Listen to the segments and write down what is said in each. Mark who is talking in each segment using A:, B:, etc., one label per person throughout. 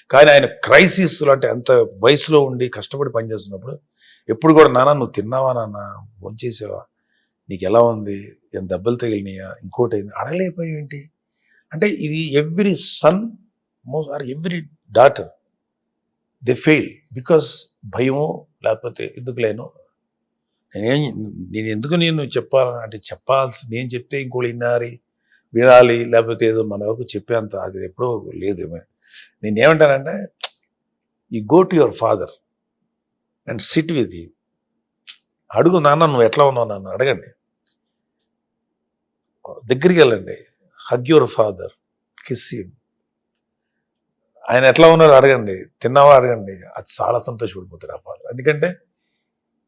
A: కానీ ఆయన క్రైసిస్లో అంటే అంత వయసులో ఉండి కష్టపడి పనిచేస్తున్నప్పుడు ఎప్పుడు కూడా నాన్న నువ్వు తిన్నావా నాన్న భోంచేసావా నీకు ఎలా ఉంది ఏం దెబ్బలు తగిలినాయా ఇంకోటి అయింది అడగలేకపోయావేంటి అంటే ఇది every son or every daughter they fail because భయమో లేకపోతే ఎందుకు లేను నేను ఎందుకు నేను చెప్పాలని అంటే చెప్పాల్సి నేను చెప్తే ఇంకోటి వినాలి లేకపోతే ఏదో మన వరకు చెప్పేంత అది ఎప్పుడూ లేదు నేనేమంటానంటే you go to your father and SIT with you అడుగు నాన్న నువ్వు ఎట్లా ఉన్నావు నాన్న అడగండి దగ్గరికి వెళ్ళండి hug your father kiss him ఆయన ఎట్లా ఉన్నారో అడగండి తిన్నావా అడగండి అది చాలా సంతోషపడిపోతారు ఆ ఫాదర్ ఎందుకంటే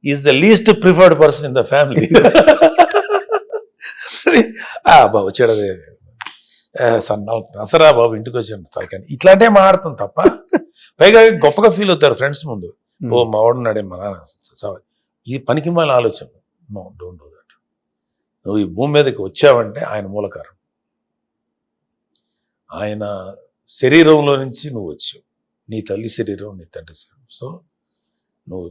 A: is the least preferred person in the family బాబు వచ్చాడు అసరా బాబు ఇంటికి వచ్చాడు తలకాని ఇట్లాంటివి మాట్లాడుతాం తప్ప పైగా గొప్పగా ఫీల్ అవుతారు ఫ్రెండ్స్ ముందు ఓ మావాడున్నాడే మా నాన్న ఇది పనికి మాల ఆలోచన నో డోంట్ డూ దట్ నువ్వు ఈ భూమి మీదకి వచ్చావంటే ఆయన మూలకారం ఆయన శరీరంలో నుంచి నువ్వు వచ్చావు నీ తల్లి శరీరం నీ తండ్రి శరీరం సో నువ్వు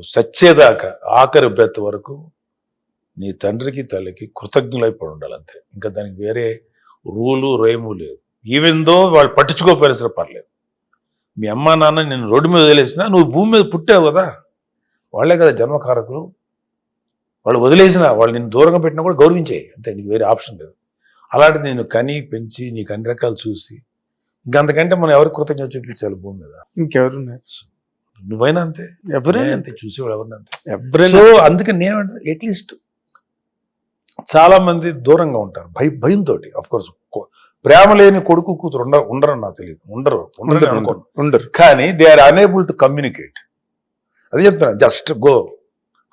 A: సచ్చేదాకా ఆఖరి బ్రెత్ వరకు నీ తండ్రికి తల్లికి కృతజ్ఞులైపోయి ఉండాలి అంతే ఇంకా దానికి వేరే రూలు రేము లేదు ఈవెన్ దో వాళ్ళు పట్టించుకోకపోయినా సరే పర్లేదు మీ అమ్మ నాన్న నేను రోడ్డు మీద వదిలేసినా నువ్వు భూమి మీద పుట్టావు కదా వాళ్ళే కదా జన్మకారకులు వాళ్ళు వదిలేసిన వాళ్ళు నేను దూరంగా పెట్టినా కూడా గౌరవించేయి అంతే నీకు వేరే ఆప్షన్ లేదు అలాంటిది నేను కని పెంచి నీకు అన్ని రకాలు చూసి ఇంకంతకంటే మనం ఎవరికి కృతజ్ఞత చూపించాలి భూమి మీద
B: ఇంకెవరు
A: నువ్వైనా అంతే
B: ఎవరైనా
A: అంతే చూసేవాడు ఎవరిని అంతే
B: ఎవరైనా
A: సో అందుకని నేను అట్లీస్ట్ చాలా మంది దూరంగా ఉంటారు భయంతో కోర్స్ ప్రేమ లేని కొడుకు కూతురు ఉండరని నాకు తెలియదు ఉండరు కానీ they are unable to communicate అదే చెప్తున్నా just go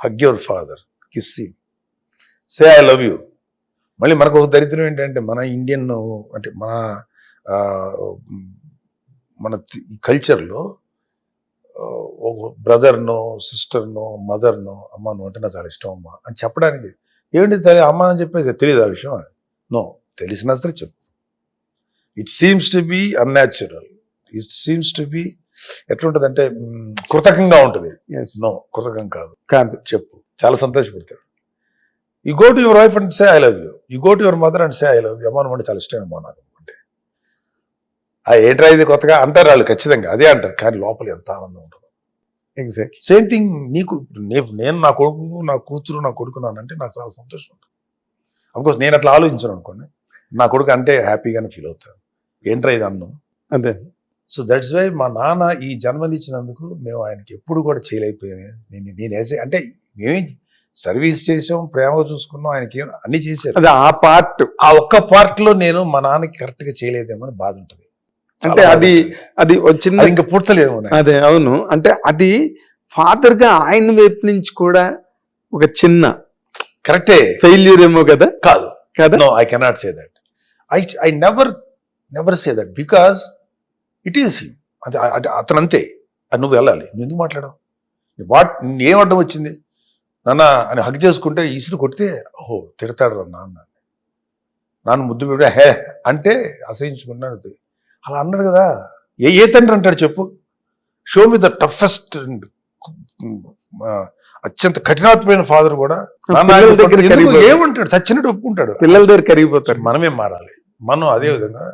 A: hug your father kiss him say I love you మళ్ళీ మనకు ఒక దరిద్రం ఏంటంటే మన ఇండియన్ అంటే మన ఈ కల్చర్లో ఒక బ్రదర్నో సిస్టర్నో మదర్నో అమ్మ నువ్వు అంటే నాకు చాలా ఇష్టం అమ్మ అని చెప్పడానికి ఏంటి అమ్మ అని చెప్పేది తెలియదు ఆ విషయం అని నో తెలిసినా సరే చెప్పు it seems to be unnatural it seems to be ఎట్లుంటుంది అంటే కృతకంగా ఉంటుంది నో కృతకం కాదు చెప్పు చాలా సంతోషపడతాడు you go to your wife and say I love you you go to your mother and say I love you అమ్మ నువ్వు అంటే చాలా ఇష్టం అమ్మా నాకు అంటే ఏంట్రా ఇది కొత్తగా అంటారు వాళ్ళు ఖచ్చితంగా అదే అంటారు కానీ లోపల ఎంత ఆనందం ఉంటుంది
B: ఎగ్జాక్ట్
A: సేమ్ థింగ్ నీకు నేను నా కొడుకు నా కూతురు నా కొడుకున్నానంటే నాకు చాలా సంతోషం ఉంటుంది అఫ్కోర్స్ నేను అట్లా ఆలోచించాను అనుకోండి నా కొడుకు అంటే హ్యాపీగానే ఫీల్ అవుతాను ఏంట్రా ఇది అన్నం
B: అదే
A: సో దట్స్ వై మా నాన్న ఈ జన్మనిచ్చినందుకు మేము ఆయనకి ఎప్పుడు కూడా చేయలేకపోయాను నేను వేసే అంటే మేమేం సర్వీస్ చేసాం ప్రేమగా చూసుకున్నాం ఆయనకి అన్ని చేశారు
B: అదే ఆ పార్ట్
A: ఆ ఒక్క పార్ట్ లో నేను మా నాన్నకి కరెక్ట్ గా చేయలేదేమో అని బాధ ఉంటుంది
B: అంటే అది వచ్చింది
A: ఇంకా పూడ్చలేము
B: అదే అవును అంటే అది ఫాదర్ గా ఆయన వైపు నుంచి కూడా ఒక చిన్న
A: కరెక్టే
B: ఫెయిల్యూర్ ఏమో కదా
A: కాదు
B: కదా
A: no I cannot say that I never say that because it is him అది అతను అంతే అది నువ్వు వెళ్ళాలి నువ్వు ఎందుకు మాట్లాడవు ఏం అడ్డం వచ్చింది నాన్న అని హగ్ చేసుకుంటే ఈసురు కొడితే ఓహో తిడతాడు నాన్న ముద్దు పెట్టి హే అంటే అసహించుకున్నాను అలా అన్నాడు కదా ఏ తండ్రి అంటాడు చెప్పు షో మీ ద టఫెస్ట్ అత్యంత కఠినాత్మైన ఫాదర్ కూడా ఏమంటాడు చచ్చినట్టు ఒప్పుకుంటాడు
B: పిల్లల దగ్గర కరిగిపోతారు
A: మనమే మారాలి మనం అదే విధంగా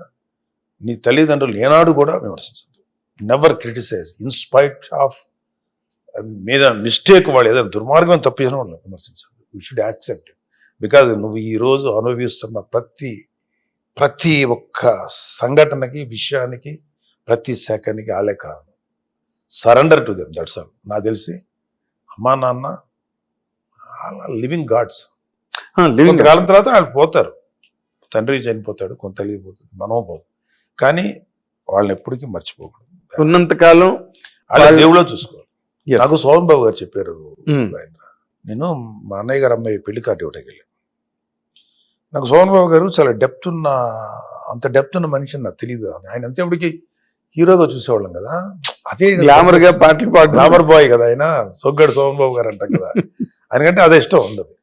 A: నీ తల్లిదండ్రులు ఏనాడు కూడా విమర్శించదు నెవర్ క్రిటిసైజ్ ఇన్స్పైట్ ఆఫ్ మీద మిస్టేక్ వాళ్ళు ఏదైనా దుర్మార్గం తప్పు చేసిన వాళ్ళు విమర్శించదు యూ షుడ్ యాక్సెప్ట్ బికాజ్ నువ్వు ఈ రోజు అనుభవిస్తున్న ప్రతి ఒక్క సంఘటనకి విషయానికి ప్రతి సెకండ్కి వాళ్ళే కారణం surrender to them that's all నాకు తెలిసి అమ్మా నాన్న లివింగ్ గాడ్స్ కొంతకాలం తర్వాత వాళ్ళు పోతారు తండ్రి చనిపోతాడు కొంత తల్లి పోతుంది మనము పోతుంది కానీ వాళ్ళని ఎప్పటికీ మర్చిపోకూడదు
B: ఉన్నంతకాలం
A: వాళ్ళ దేవుళ్ళో చూసుకోవాలి నాకు సోహన్ బాబు గారు చెప్పారు నేను మా అన్నయ్య గారు అమ్మాయి పెళ్లి కార్డు ఇవ్వడానికి వెళ్ళాను నాకు సోహన్ బాబు గారు చాలా అంత డెప్త్ ఉన్న మనిషి నాకు తెలియదు ఆయన అంతేపటికి హీరోగా చూసేవాళ్ళం కదా అదే
B: గ్లామర్ గా పాటలు
A: గ్లామర్ బాయ్ కదా ఆయన సొగ్గడు సోహన్ బాబు గారు అంటాం కదా ఆయనకంటే అదే ఇష్టం ఉండదు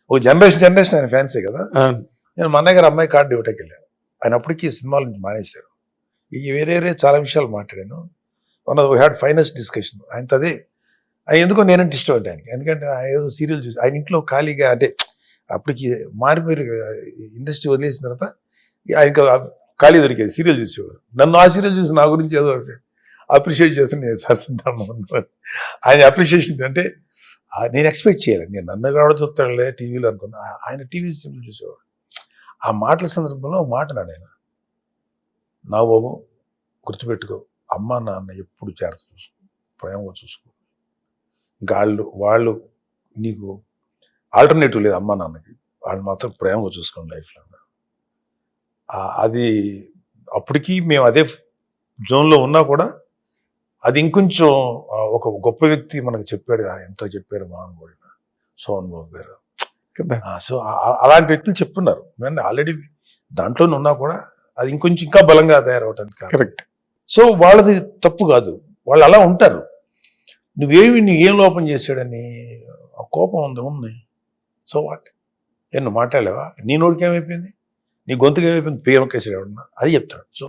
A: ఒక జనరేషన్ ఆయన ఫ్యాన్సే కదా నేను మా అన్నయ్య గారు అమ్మాయి కార్డు ఇవ్వడానికి వెళ్ళాను ఆయన అప్పటికి సినిమాల నుంచి మానేశారు ఈ వేరే వేరే చాలా విషయాలు మాట్లాడాను. We had finest discussion. ఆయనతో అదే ఎందుకో నేనంటే ఇష్టం అంటే ఆయనకి. ఎందుకంటే ఆయన ఏదో సీరియల్ చూసి ఆయన ఇంట్లో ఖాళీగా అంటే అప్పటికి మారిపోయి ఇండస్ట్రీ వదిలేసిన తర్వాత ఆయనకు ఖాళీ దొరికేది, సీరియల్ చూసేవాడు. నన్ను ఆ సీరియల్ చూసి నా గురించి ఏదో అప్రిషియేట్ చేస్తాను. నేను సార్ ఆయన అప్రిషియేషన్ అంటే నేను ఎక్స్పెక్ట్ చేయాలి. నేను నన్ను కూడా చూస్తాడులే టీవీలో అనుకున్నా. ఆయన టీవీ సీరియల్ చూసేవాడు. ఆ మాటల సందర్భంలో ఒక మాట అన్నాడు ఆయన, నా బాబు గుర్తుపెట్టుకో, అమ్మ నాన్న ఎప్పుడు జాగ్రత్త చూసుకో, ప్రేమగా చూసుకో. ఇంకా వాళ్ళు నీకు ఆల్టర్నేటివ్ లేదు అమ్మ నాన్నకి, వాళ్ళు మాత్రం ప్రేమగా చూసుకోండి లైఫ్లో. అది అప్పటికి మేము అదే జోన్లో ఉన్నా కూడా అది ఇంకొంచెం ఒక గొప్ప వ్యక్తి మనకు చెప్పాడు, ఎంతో చెప్పారు మహానుభావుడు సోహన్ బాబు గారు. సో అలాంటి వ్యక్తులు చెప్తున్నారు. నేను ఆల్రెడీ దాంట్లోనే ఉన్నా కూడా అది ఇంకొంచెం ఇంకా బలంగా తయారవటానికి
B: కరెక్ట్.
A: సో వాళ్ళది తప్పు కాదు, వాళ్ళు అలా ఉంటారు. నీ ఏం లోపం చేశాడని కోపం ఉంది. సో వాట్ నువ్వు మాట్లాడలేవా? నీ నోటికి ఏమైపోయింది, నీ గొంతుకు ఏమైపోయింది, పేమకేసాడు ఎవడన్నా, అది చెప్తాడు. So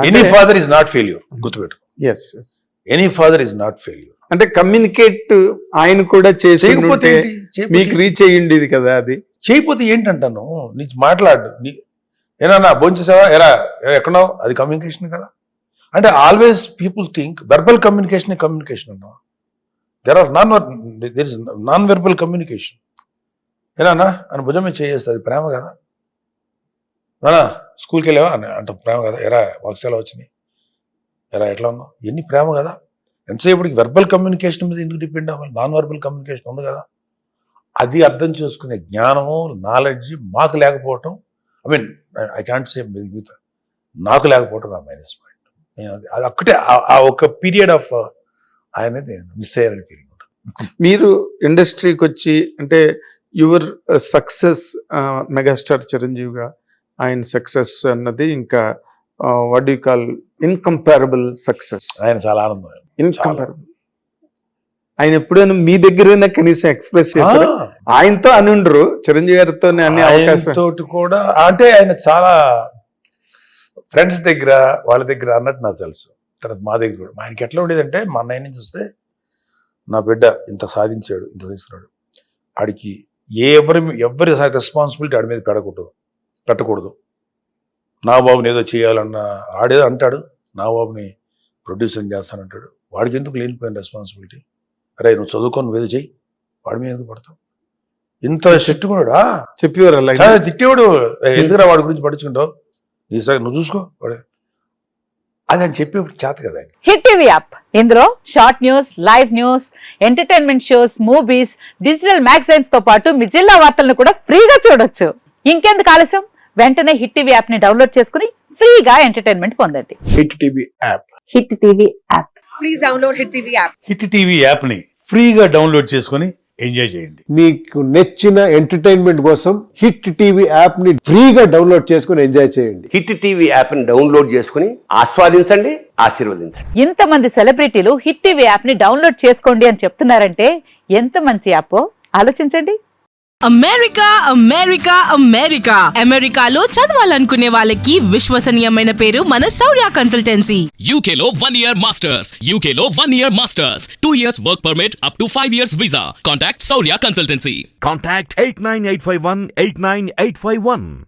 A: any father is not failure, గుర్తుపెట్టుకో. Any father is not failure.
B: అంటే కమ్యూనికేట్ ఆయన కూడా చేసి మీకు రీచ్ అయ్యింది కదా. అది
A: చేయకపోతే ఏంటంటాను, నీ మాట్లాడు, ఏనా భోంచేసావా, ఎక్కడో, అది కమ్యూనికేషన్ కదా. అంటే always people think verbal communication అన్నా. There is non verbal communication. ఏనా అని భుజం మీద చేయేస్తుంది, అది ప్రేమ కదా. నానా స్కూల్కి వెళ్ళావా అని అంటాం, ప్రేమ కదా. వర్క్స్ ఎలా వచ్చినాయి, ఎట్లా ఉన్నావు, ఎన్ని ప్రేమ కదా. ఎంతసేపటికి వెర్బల్ కమ్యూనికేషన్ మీద ఎందుకు డిపెండ్ అవ్వాలి, నాన్ వెర్బల్ కమ్యూనికేషన్ ఉంది కదా. అది అర్థం చేసుకునే జ్ఞానము, నాలెడ్జ్ మాకు లేకపోవటం, ఐ కాంట్ సే మిగతా నాకు లేకపోవటం నా మైనస్ పాయింట్. అది ఒక్కటే ఆ ఒక పీరియడ్ ఆఫ్ ఆయన మిస్ అయ్యారని ఫీలింగ్ ఉంటుంది.
B: మీరు ఇండస్ట్రీకి వచ్చి అంటే యువర్ సక్సెస్, మెగాస్టార్ చిరంజీవిగా ఆయన సక్సెస్ అన్నది ఇంకా what you call incomparable success.
A: ఆయన చాలా ఆనందం,
B: ఇన్కంపారబుల్. ఆయన ఎప్పుడైనా మీ దగ్గరైనా కనీసం ఎక్స్ప్రెస్ చేశారు? ఆయనతో అని ఉండరు, చిరంజీవి గారితో అనే అవకాశం
A: తోటి కూడా. అంటే ఆయన చాలా ఫ్రెండ్స్ దగ్గర వాళ్ళ దగ్గర అన్నట్టు నాకు తెలుసు. తర్వాత మా దగ్గర కూడా ఆయనకి ఎట్లా ఉండేదంటే, మా అన్నయ్యని చూస్తే నా బిడ్డ ఇంత సాధించాడు, ఇంత తీసుకున్నాడు, ఆడికి ఎవరి రెస్పాన్సిబిలిటీ ఆడి మీద పెట్టకూడదు. నా బాబుని ఏదో చేయాలన్న ఆడేదో అంటాడు, నా బాబుని ప్రొడ్యూసర్ చేస్తానంటాడు, వాడికి ఎందుకు లేనిపోయిన రెస్పాన్సిబిలిటీ, అరే నువ్వు చదువుకొని నువ్వేదో చెయ్యి, వాడి మీద ఎందుకు పడతావు, ఇంత చెట్టుకున్నాడు
B: చెప్పేవారు.
A: తిట్టేవాడు, ఎందుకురా వాడి గురించి పట్టించుకుంటావు, నువ్వు చూసుకో వాడే, అది అని చెప్పి చేత కదా.
C: హిట్ టీవీ యాప్, ఇందులో short news, live news, entertainment shows, movies, digital magazines తో పాటు మీ జిల్లా వార్తలను కూడా ఫ్రీగా చూడొచ్చు. ఇంకెందుకు ఆలస్యం, వెంటనే హిట్ టీవీ యాప్ ని డౌన్లోడ్ చేసుకుని ఫ్రీగా ఎంటర్టైన్మెంట్ పొందండి.
B: Hit TV app.
C: Hit TV app.
D: Please download hit TV app.
E: Hit TV app ని ఫ్రీగా డౌన్లోడ్ చేసుకుని ఎంజాయ్ చేయండి.
F: మీకు నచ్చిన ఎంటర్టైన్మెంట్ కోసం హిట్ టీవీ యాప్ ని ఫ్రీగా డౌన్లోడ్ చేసుకుని ఎంజాయ్ చేయండి.
G: హిట్ టీవీ యాప్ ని డౌన్లోడ్ చేసుకుని ఆస్వాదించండి, ఆశీర్వదించండి.
C: ఇంతమంది సెలబ్రిటీలు హిట్ టీవీ యాప్ ని డౌన్లోడ్ చేసుకోండి అని చెప్తున్నారంటే ఎంత మంచి యాప్ ఆలోచించండి.
H: అమెరికా అమెరికాలో చదవాలనుకునే వాళ్ళకి విశ్వసనీయమైన పేరు మన శౌర్య కన్సల్టెన్సీ.
I: UK లో 1 year masters, UK లో 1 year masters, 2 years work permit up to 5 years visa. Contact Saurya Consultancy.
J: Contact 89851 89851.